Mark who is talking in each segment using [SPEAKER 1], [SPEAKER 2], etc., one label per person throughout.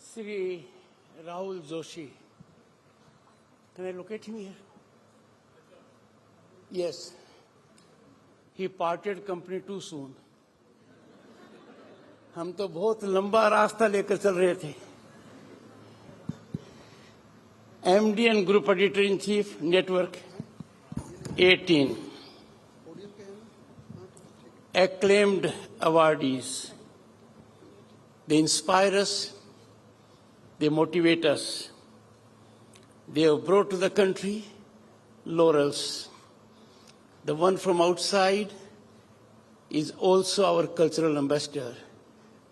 [SPEAKER 1] Sri Rahul Joshi. Can I locate him here? Yes. He parted company too soon. हम तो बहुत लंबा रास्ता लेकर चल रहे थे. MD and Group Editor-in-Chief, Network 18. Acclaimed awardees. They inspire us. They motivate us. They have brought to the country laurels. The one from outside is also our cultural ambassador,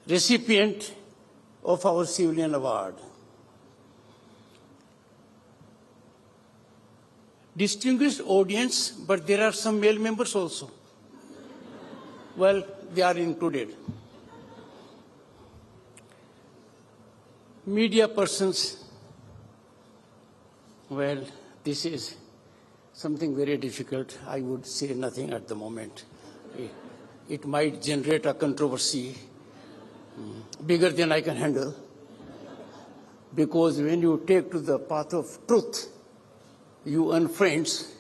[SPEAKER 1] recipient of our civilian award. Distinguished audience, but there are some male members also. Well, they are included. Media persons, well, this is something very difficult. I would say nothing at the moment. It might generate a controversy bigger than I can handle, because when you take to the path of truth, you earn friends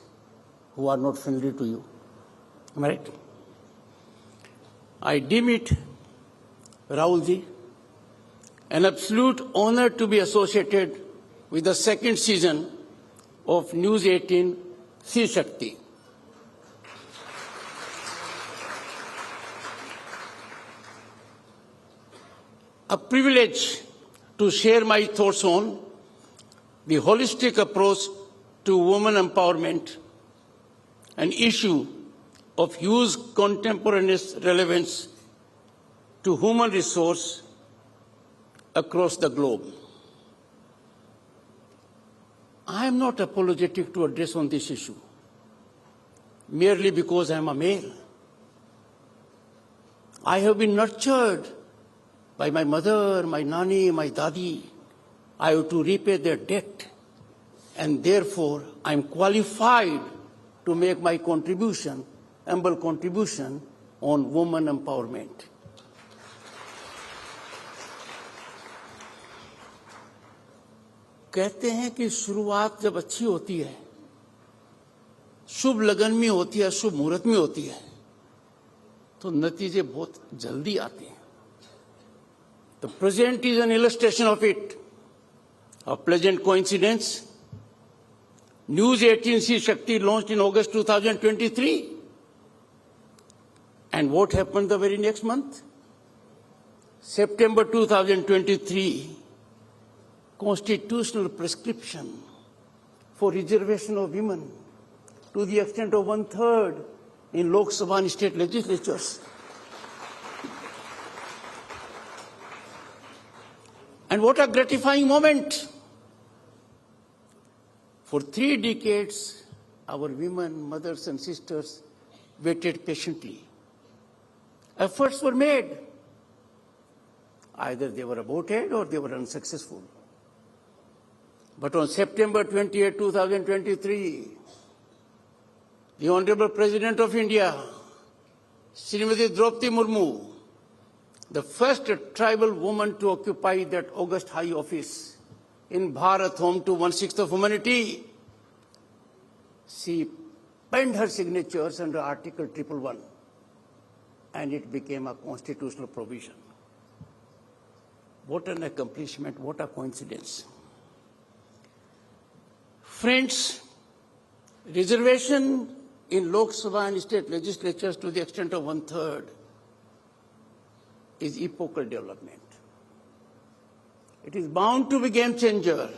[SPEAKER 1] who are not friendly to you. Am I right? I deem it, Rahulji, an absolute honor to be associated with the second season of News 18 Sri Shakti. A privilege to share my thoughts on the holistic approach to women empowerment, an issue of huge contemporaneous relevance to human resource across the globe. I am not apologetic to address on this issue, merely because I am a male. I have been nurtured by my mother, my nani, my dadi. I have to repay their debt, and therefore I am qualified to make my contribution, humble contribution, on women empowerment. कहते हैं कि शुरुआत जब अच्छी होती है, शुभ लगन में होती है, शुभ मुहूर्त में होती है, तो नतीजे बहुत जल्दी आते हैं. The present is an illustration of it. A pleasant coincidence. News 18 Sri Shakti launched in August 2023. And what happened the very next month? September 2023, constitutional prescription for reservation of women to the extent of 1/3 in Lok Sabha and state legislatures. And what a gratifying moment. For 3 decades, our women, mothers and sisters waited patiently. Efforts were made. Either they were aborted or they were unsuccessful. But on September 28, 2023, the Honorable President of India, Srimati Draupadi Murmu, the first tribal woman to occupy that august high office in Bharat, home to 1/6 of humanity, she penned her signatures under Article 111, and it became a constitutional provision. What an accomplishment, what a coincidence. Friends, reservation in Lok Sabha and state legislatures to the extent of 1/3 is epochal development. It is bound to be a game changer.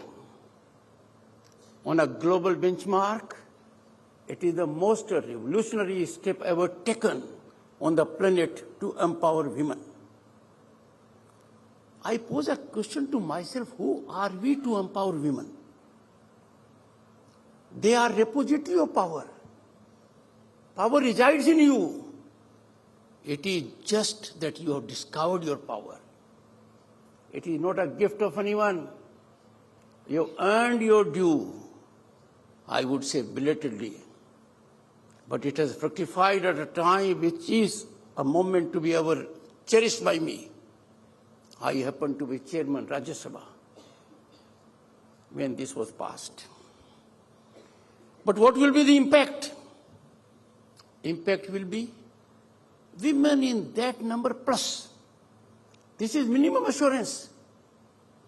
[SPEAKER 1] On a global benchmark, it is the most revolutionary step ever taken on the planet to empower women. I pose a question to myself, who are we to empower women? They are repository of power. Power resides in you. It is just that you have discovered your power. It is not a gift of anyone. You have earned your due, I would say belatedly. but it has fructified at a time which is a moment to be ever cherished by me. I happened to be chairman Rajya Sabha when this was passed. But what will be the impact? Impact will be women in that number plus. This is minimum assurance.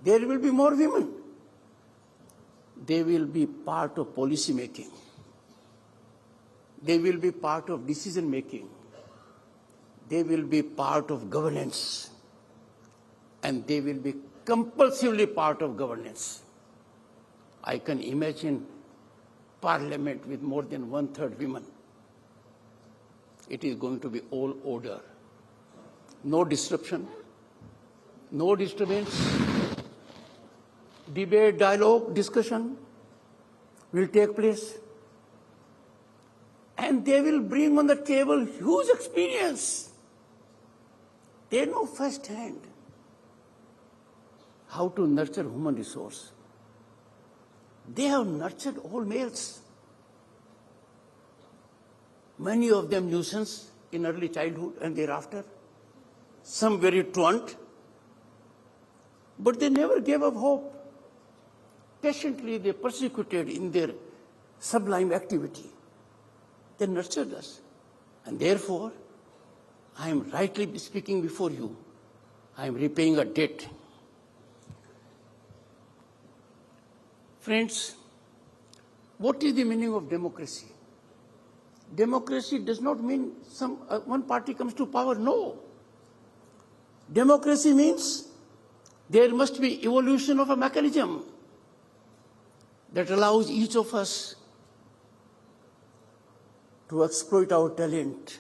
[SPEAKER 1] There will be more women. They will be part of policy making. They will be part of decision making. They will be part of governance. And they will be compulsively part of governance. I can imagine Parliament with more than 1/3 women. It is going to be all order. No disruption, no disturbance. Debate, dialogue, discussion will take place. And they will bring on the table huge experience. They know firsthand how to nurture human resource. They have nurtured all males. Many of them nuisance in early childhood and thereafter. Some very truant. But they never gave up hope. Patiently they persecuted in their sublime activity. They nurtured us. And therefore, I am rightly speaking before you. I am repaying a debt. Friends, what is the meaning of democracy? Democracy does not mean one party comes to power. No. Democracy means there must be evolution of a mechanism that allows each of us to exploit our talent,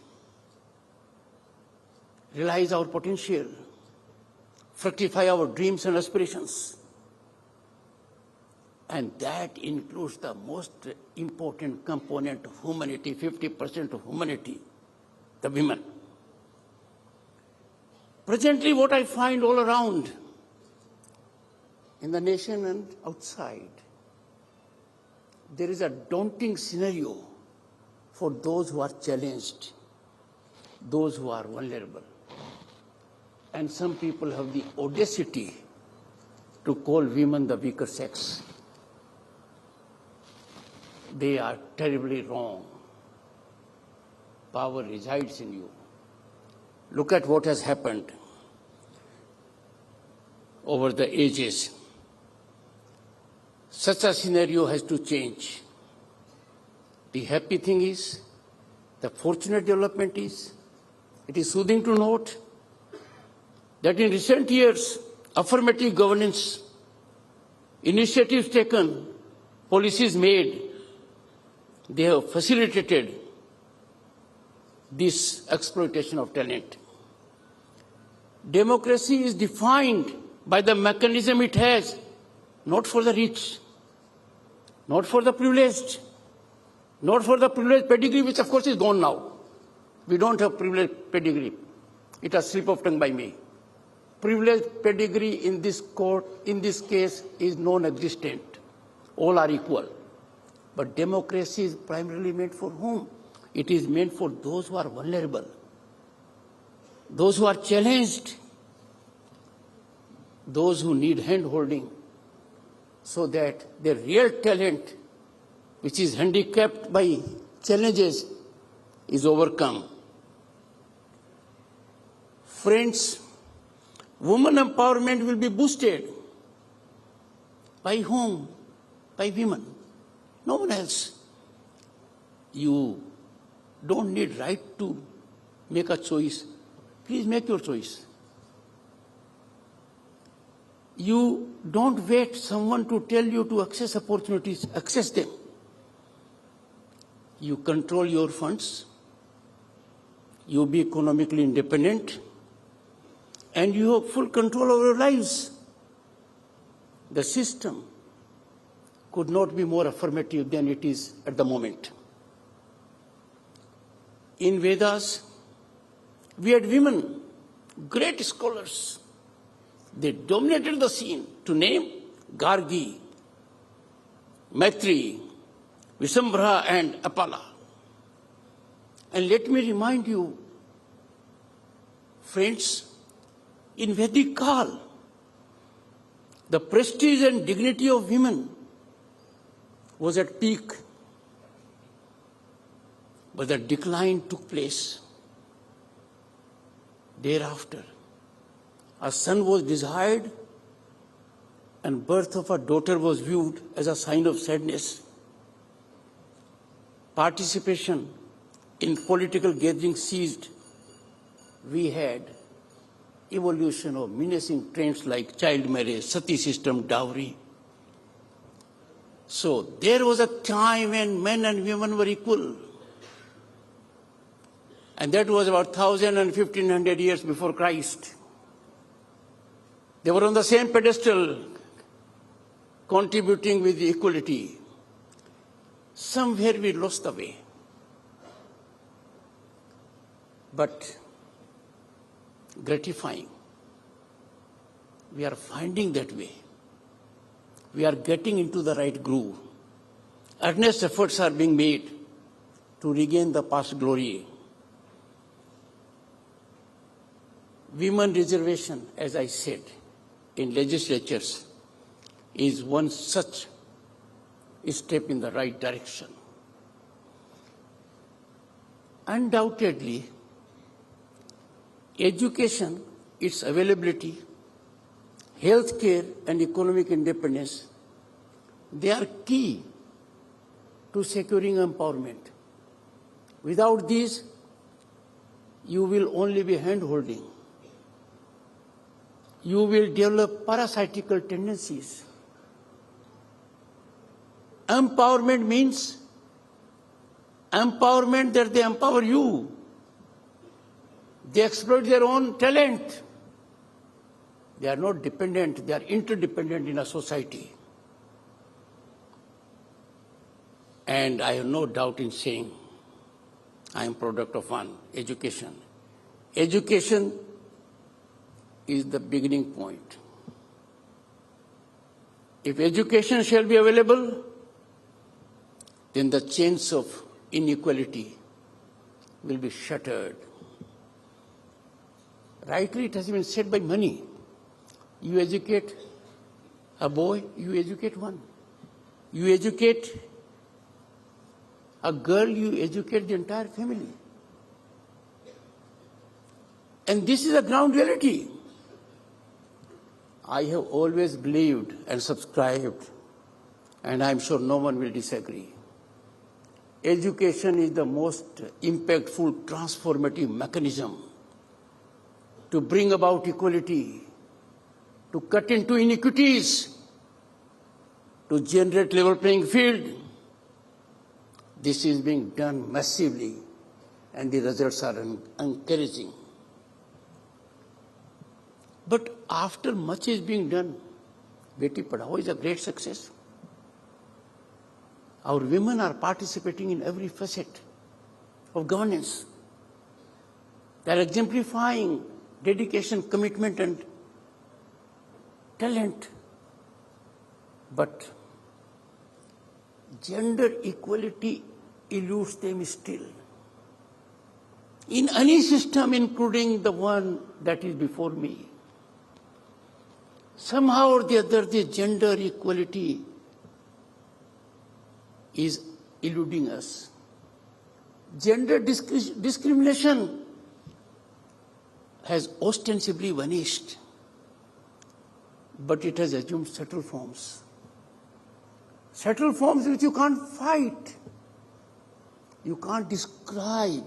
[SPEAKER 1] realize our potential, fructify our dreams and aspirations. And that includes the most important component of humanity, 50% of humanity, the women. Presently, what I find all around in the nation and outside, there is a daunting scenario for those who are challenged, those who are vulnerable. And some people have the audacity to call women the weaker sex. They are terribly wrong. Power resides in you. Look at what has happened over the ages. Such a scenario has to change. The happy thing is, the fortunate development is, it is soothing to note that in recent years, affirmative governance, initiatives taken, policies made, they have facilitated this exploitation of talent. Democracy is defined by the mechanism it has, not for the rich, not for the privileged, not for the privileged pedigree, which of course is gone now. We don't have privileged pedigree. It has slipped of tongue by me. Privileged pedigree in this court, in this case, is non-existent. All are equal. But democracy is primarily meant for whom? It is meant for those who are vulnerable, those who are challenged, those who need hand-holding, so that their real talent, which is handicapped by challenges, is overcome. Friends, women empowerment will be boosted. By whom? By women. No one else. You don't need right to make a choice. Please make your choice. You don't wait someone to tell you to access opportunities. Access them. You control your funds. You be economically independent. And you have full control over your lives. The system could not be more affirmative than it is at the moment. In Vedas, we had women, great scholars. They dominated the scene. To name Gargi, Maitri, Visambhara and Apala. And let me remind you, friends, in Vedic Kal, the prestige and dignity of women was at peak, but the decline took place. Thereafter, a son was desired, and birth of a daughter was viewed as a sign of sadness. Participation in political gatherings ceased. We had evolution of menacing trends like child marriage, sati system, dowry. So there was a time when men and women were equal. And that was about 1,000 and 1,500 years before Christ. They were on the same pedestal, contributing with equality. Somewhere we lost the way. But gratifying, we are finding that way. We are getting into the right groove. Earnest efforts are being made to regain the past glory. Women reservation, as I said, in legislatures is one such step in the right direction. Undoubtedly, education, its availability, healthcare and economic independence, they are key to securing empowerment. Without these, you will only be hand-holding. You will develop parasitical tendencies. Empowerment means empowerment that they empower you. They exploit their own talent. They are not dependent, they are interdependent in a society. And I have no doubt in saying I am product of one, education. Education is the beginning point. If education shall be available, then the chains of inequality will be shattered. Rightly, it has been said by many. You educate a boy, you educate one. You educate a girl, you educate the entire family. And this is a ground reality. I have always believed and subscribed, and I'm sure no one will disagree. Education is the most impactful transformative mechanism to bring about equality, to cut into inequities, to generate level playing field. This is being done massively, and the results are encouraging. But after much is being done, Beti Padhao is a great success. Our women are participating in every facet of governance. They are exemplifying dedication, commitment, and talent. But gender equality eludes them still. In any system, including the one that is before me, somehow or the other, the gender equality is eluding us. Gender discrimination has ostensibly vanished, but it has assumed subtle forms. Subtle forms which you can't fight, you can't describe.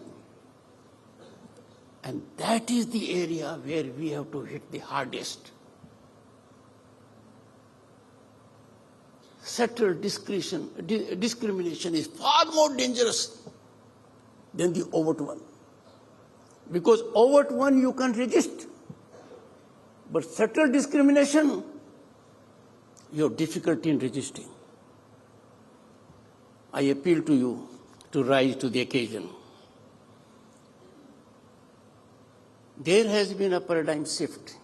[SPEAKER 1] And that is the area where we have to hit the hardest. Subtle discrimination is far more dangerous than the overt one. Because overt one you can resist, but subtle discrimination, you have difficulty in resisting. I appeal to you to rise to the occasion. There has been a paradigm shift.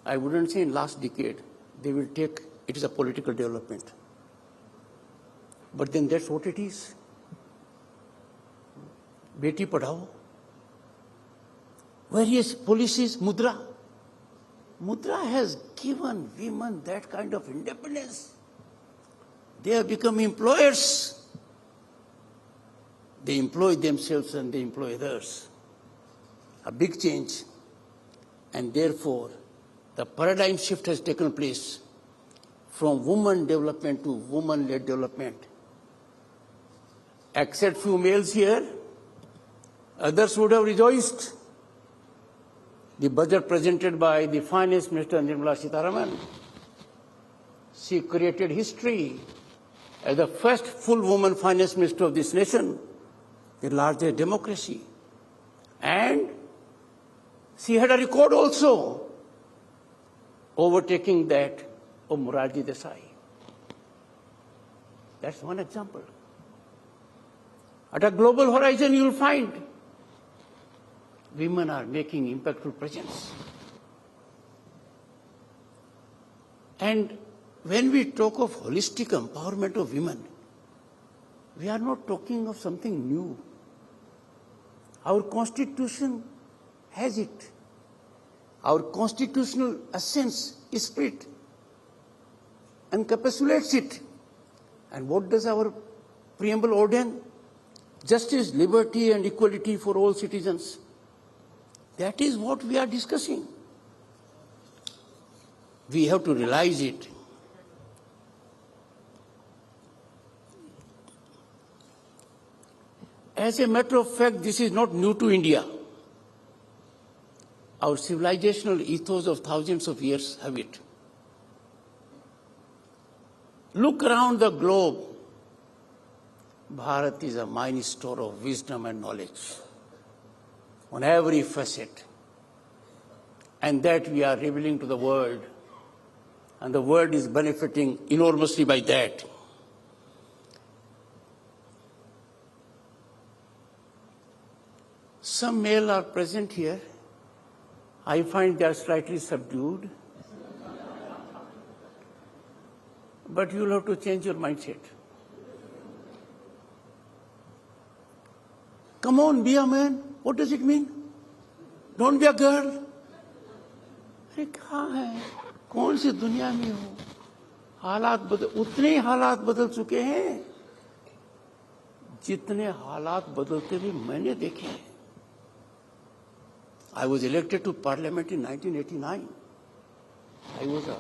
[SPEAKER 1] I wouldn't say in last decade, they will take, it is a political development. But then that's what it is. Beti Padhao. Various policies, Mudra. Mudra has given women that kind of independence. They have become employers. They employ themselves and they employ others. A big change. And therefore, the paradigm shift has taken place from woman development to woman-led development. Except few males here, others would have rejoiced. The budget presented by the Finance Minister Nirmala Sitharaman, she created history as the first full woman Finance Minister of this nation, the largest democracy. And she had a record also, overtaking that of Morarji Desai. That's one example. At a global horizon, you will find women are making impactful presence. And when we talk of holistic empowerment of women, we are not talking of something new. Our Constitution has it. Our constitutional essence is spirit encapsulates it. And what does our preamble ordain? Justice, liberty, and equality for all citizens. That is what we are discussing. We have to realize it. As a matter of fact, this is not new to India. Our civilizational ethos of thousands of years have it. Look around the globe. Bharat is a mighty store of wisdom and knowledge on every facet. And that we are revealing to the world. And the world is benefiting enormously by that. Some male are present here. I find they are slightly subdued. But you'll have to change your mindset. Come on, be a man. What does it mean? Don't be a girl. अरे कहाँ है? कौन सी दुनिया में हो? हालात बदल, उतने हालात बदल चुके हैं जितने हालात बदलते भी मैंने देखे हैं. I was elected to Parliament in 1989. I was a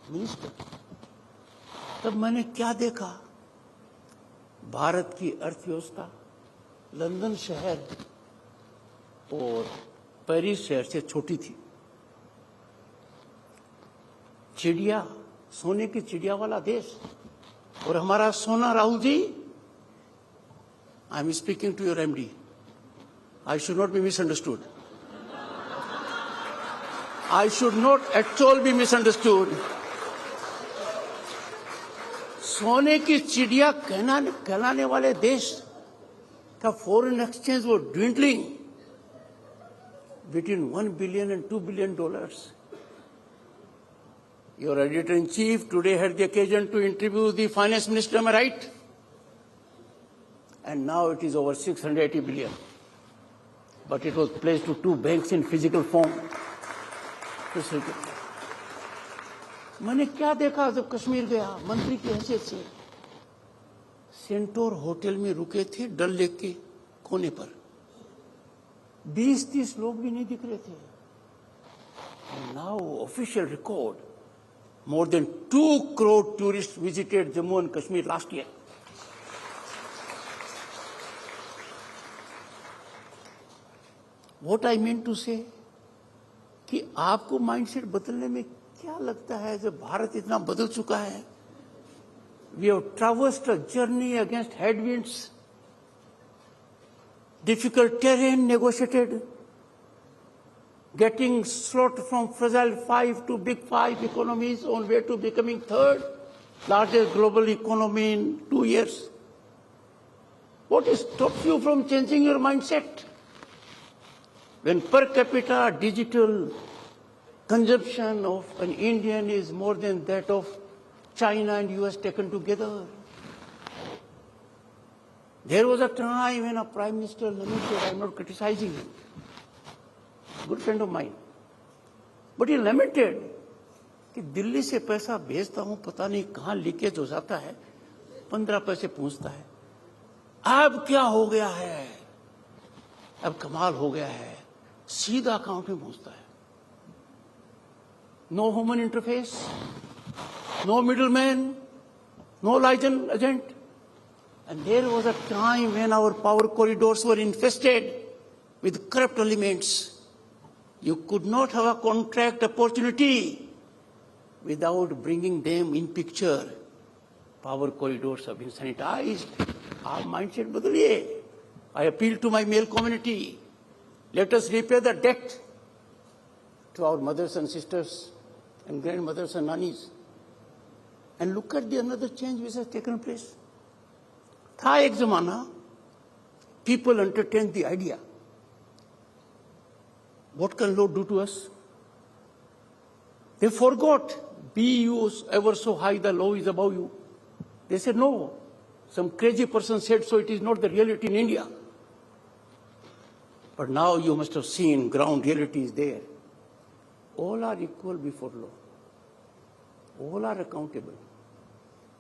[SPEAKER 1] minister. तब मैंने क्या देखा? भारत की अर्थव्यवस्था लंदन शहर और पेरिस शहर से छोटी थी. चिड़िया, सोने की चिड़िया वाला देश. और हमारा सोना, Rahul ji, I am speaking to your MD. I should not be misunderstood. I should not at all be misunderstood. सोने की चिड़िया कहलाने वाले देश का foreign exchange was dwindling between $1 billion and $2 billion. Your editor-in-chief today had the occasion to interview the finance minister, am I right? And now it is over 680 billion. But it was placed to 2 banks in physical form. मैंने क्या देखा जब कश्मीर गया मंत्री की हैसियत से. Centaur hotel में रुके थे डल लेक के कोने पर. 20-30 लोग भी नहीं दिख रहे थे. And now official record, more than 2 crore tourists visited Jammu and Kashmir last year. What I mean to say कि आपको माइंडसेट बदलने में क्या लगता है जब भारत इतना बदल चुका है. We have traversed a journey against headwinds, difficult terrain negotiated, getting slot from fragile 5 to big 5 economies on way to becoming 3rd largest global economy in 2 years. What stops you from changing your mindset? When per capita digital consumption of an Indian is more than that of China and US taken together. There was a time when a Prime Minister lamented, I'm not criticizing him, good friend of mine, but he lamented कि दिल्ली से पैसा भेजता हूं पता नहीं कहां leakage हो जाता है 15 पैसे पहुंचता है अब क्या हो गया है अब कमाल हो गया है सीधा अकाउंट में पहुंचता है no human interface no middleman no licence agent and there was a time when our power corridors were infested with corrupt elements you could not have a contract opportunity without bringing them in picture. Power corridors have been sanitized. Our mindset badaliye. I appeal to my male community. Let us repay the debt to our mothers and sisters and grandmothers and nannies. And look at the another change which has taken place. था एक ज़माना, people entertained the idea. What can law do to us? They forgot, be you ever so high, the law is above you. They said, no, some crazy person said so, it is not the reality in India. But now you must have seen ground reality is there. All are equal before law. All are accountable.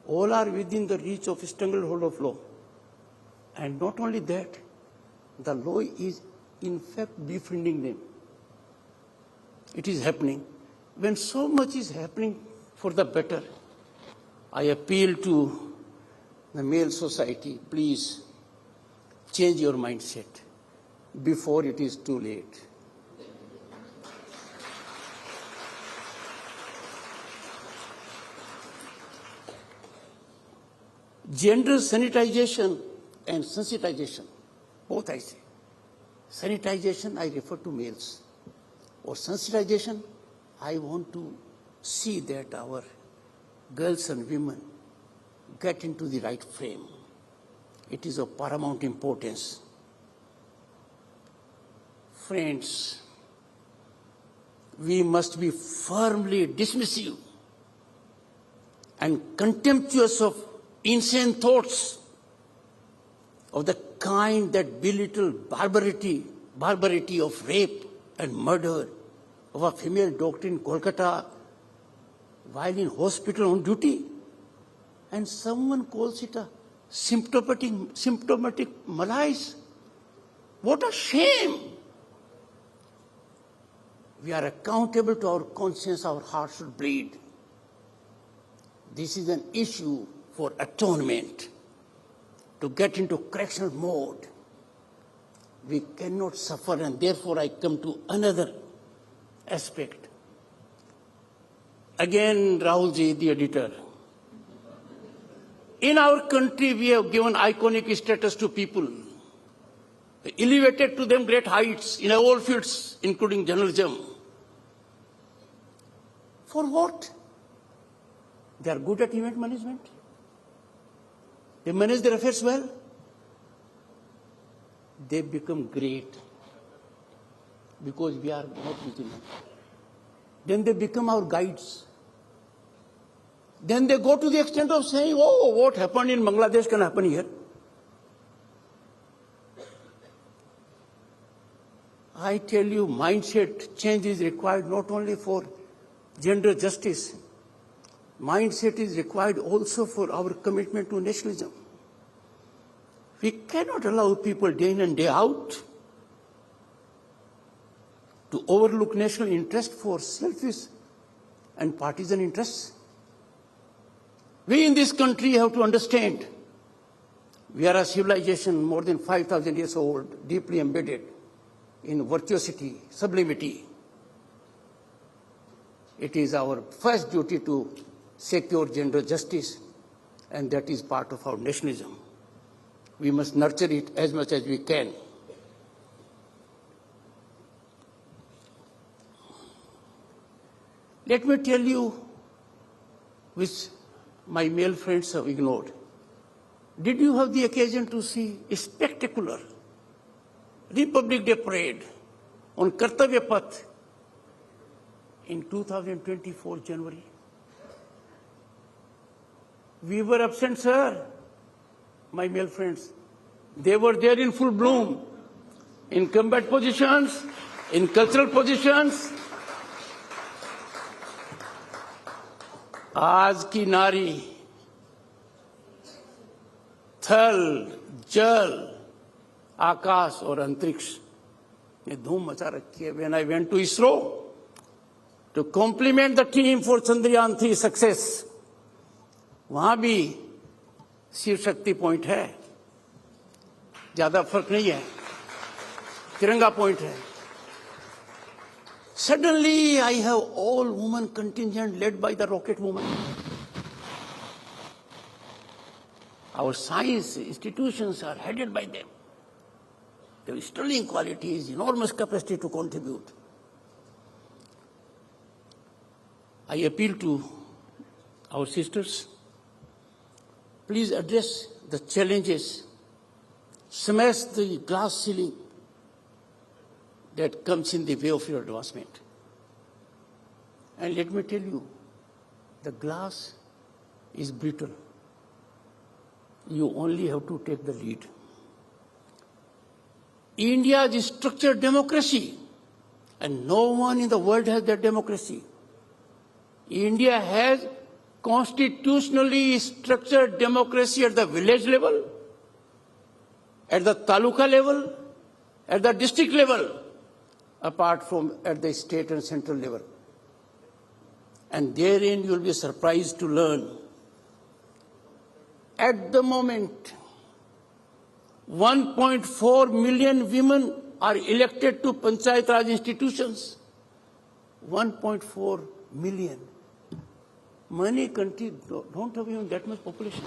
[SPEAKER 1] All are within the reach of stranglehold of law. And not only that, the law is in fact befriending them. It is happening. When so much is happening for the better, I appeal to the male society, please change your mindset before it is too late. Gender sanitization and sensitization, both I say. Sanitization, I refer to males. Or sensitization, I want to see that our girls and women get into the right frame. It is of paramount importance. Friends, we must be firmly dismissive and contemptuous of insane thoughts of the kind that belittle barbarity of rape and murder of a female doctor in Kolkata while in hospital on duty. And someone calls it a symptomatic malaise. What a shame! We are accountable to our conscience, our heart should bleed. This is an issue for atonement, to get into correctional mode. We cannot suffer, and therefore I come to another aspect. Again, Rahulji, the editor. In our country, we have given iconic status to people, elevated to them great heights in all fields, including journalism. For what? They are good at event management. They manage their affairs well. They become great because we are not vigilant. Then they become our guides. Then they go to the extent of saying, oh, what happened in Bangladesh can happen here. I tell you, mindset change is required not only for gender justice. Mindset is required also for our commitment to nationalism. We cannot allow people day in and day out to overlook national interest for selfish and partisan interests. We in this country have to understand we are a civilization more than 5,000 years old, deeply embedded in virtuosity, sublimity. It is our first duty to secure gender justice, and that is part of our nationalism. We must nurture it as much as we can. Let me tell you, which my male friends have ignored. Did you have the occasion to see a spectacular Republic Day parade on Kartavya Path in 2024 January? We were absent, sir, my male friends. They were there in full bloom, in combat positions, in cultural positions. आज की नारी थल, जल, आकाश और अंतरिक्ष ने धूम मचा रखी है. When I went to ISRO to compliment the team for Chandrayaan 3 success, वहां भी शिव शक्ति पॉइंट है, ज्यादा फर्क नहीं है, तिरंगा पॉइंट है. Suddenly, I have all-woman contingent led by the rocket woman. Our science institutions are headed by them. They have sterling qualities, enormous capacity to contribute. I appeal to our sisters, please address the challenges, smash the glass ceiling that comes in the way of your advancement. And let me tell you, the glass is brittle. You only have to take the lead. India is a structured democracy, and no one in the world has that democracy. India has constitutionally structured democracy at the village level, at the taluka level, at the district level, apart from at the state and central level. And therein you will be surprised to learn. At the moment, 1.4 million women are elected to Panchayat Raj institutions. 1.4 million. Many countries don't have even that much population.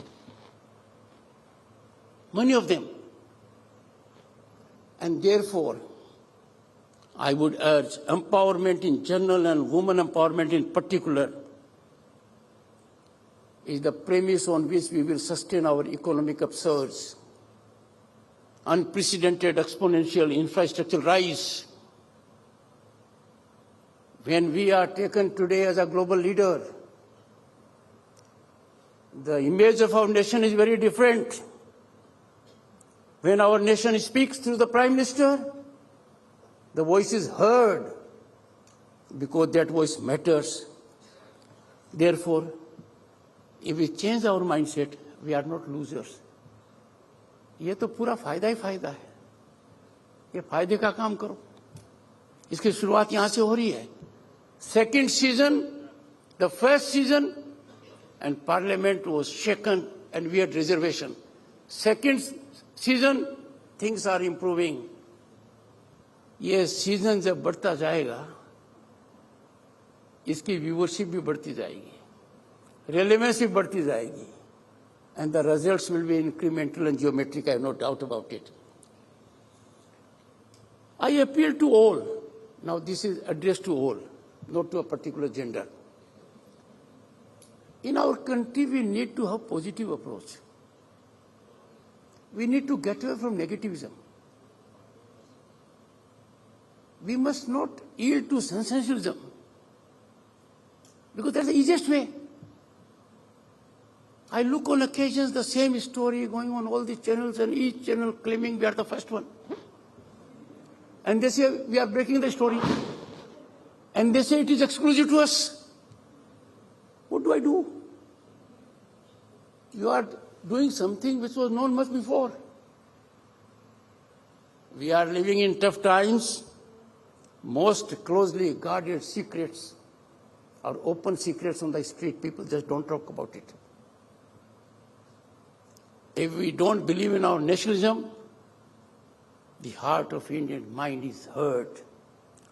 [SPEAKER 1] Many of them. And therefore, I would urge empowerment in general and women empowerment in particular is the premise on which we will sustain our economic upsurge. Unprecedented exponential infrastructural rise. When we are taken today as a global leader, the image of our nation is very different. When our nation speaks through the Prime Minister, the voice is heard because that voice matters. Therefore, if we change our mindset, we are not losers. ये तो पूरा फायदा ही फायदा है. ये फायदे का काम करो. इसकी शुरुआत यहाँ से हो रही है. Second season, the first season, and Parliament was shaken and we had reservation. Second season, things are improving. ये सीजन जब बढ़ता जाएगा, इसकी व्यूवरशिप भी बढ़ती जाएगी, रेलेवेंस भी बढ़ती जाएगी, and the results will be incremental and geometric, I have no doubt about it. I appeal to all. Now this is addressed to all, not to a particular gender. In our country, we need to have positive approach. We need to get away from negativism. We must not yield to sensationalism, because that's the easiest way. I look on occasions the same story going on all the channels, and each channel claiming we are the first one. And they say we are breaking the story. And they say it is exclusive to us. What do I do? You are doing something which was known much before. We are living in tough times. Most closely guarded secrets are open secrets on the street. People just don't talk about it. If we don't believe in our nationalism, the heart of Indian mind is hurt.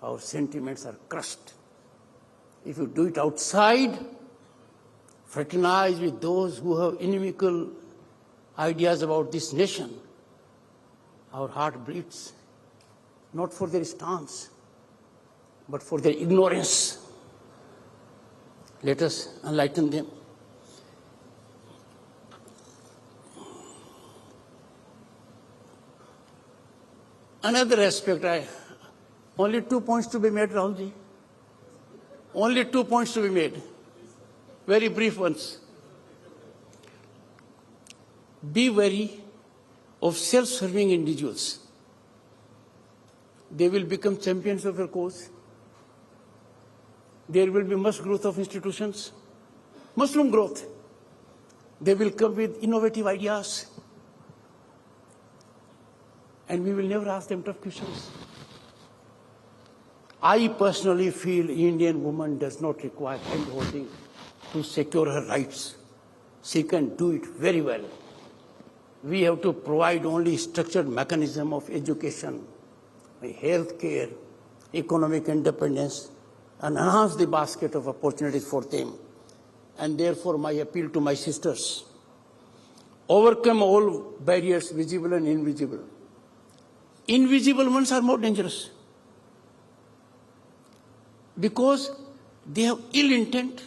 [SPEAKER 1] Our sentiments are crushed. If you do it outside, fraternize with those who have inimical ideas about this nation, our heart bleeds, not for their stance, but for their ignorance. Let us enlighten them. Another aspect, only 2 points to be made, Rahulji. Only 2 points to be made. Very brief ones. Be wary of self-serving individuals. They will become champions of their cause. There will be much growth of institutions, mushroom growth. They will come with innovative ideas. And we will never ask them tough questions. I personally feel Indian woman does not require hand-holding to secure her rights. She can do it very well. We have to provide only structured mechanism of education, health care, economic independence, and enhance the basket of opportunities for them. And therefore, my appeal to my sisters, overcome all barriers, visible and invisible. Invisible ones are more dangerous because they have ill intent,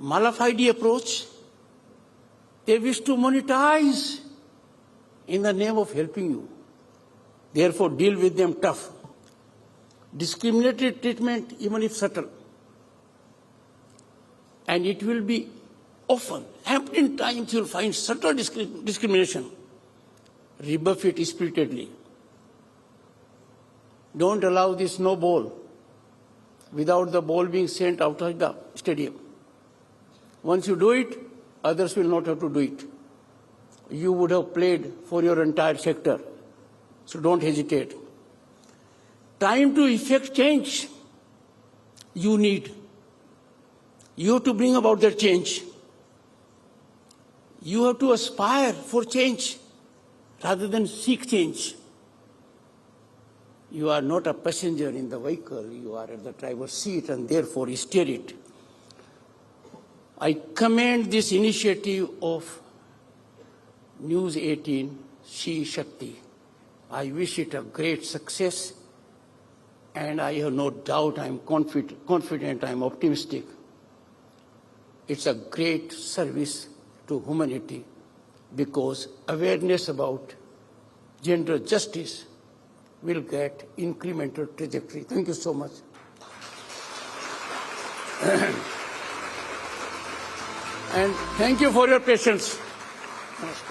[SPEAKER 1] malafide approach. They wish to monetize in the name of helping you. Therefore, deal with them tough. Discriminatory treatment, even if subtle. And it will be often, in times you will find subtle discrimination. Rebuff it spiritedly. Don't allow this snowball without the ball being sent outside the stadium. Once you do it, others will not have to do it. You would have played for your entire sector. So don't hesitate. Time to effect change. You need. You have to bring about that change. You have to aspire for change rather than seek change. You are not a passenger in the vehicle. You are at the driver's seat and therefore you steer it. I commend this initiative of News 18, She Shakti. I wish it a great success, and I have no doubt, I am confident, I am optimistic. It's a great service to humanity because awareness about gender justice will get incremental trajectory. Thank you so much. And thank you for your patience. Namaskar.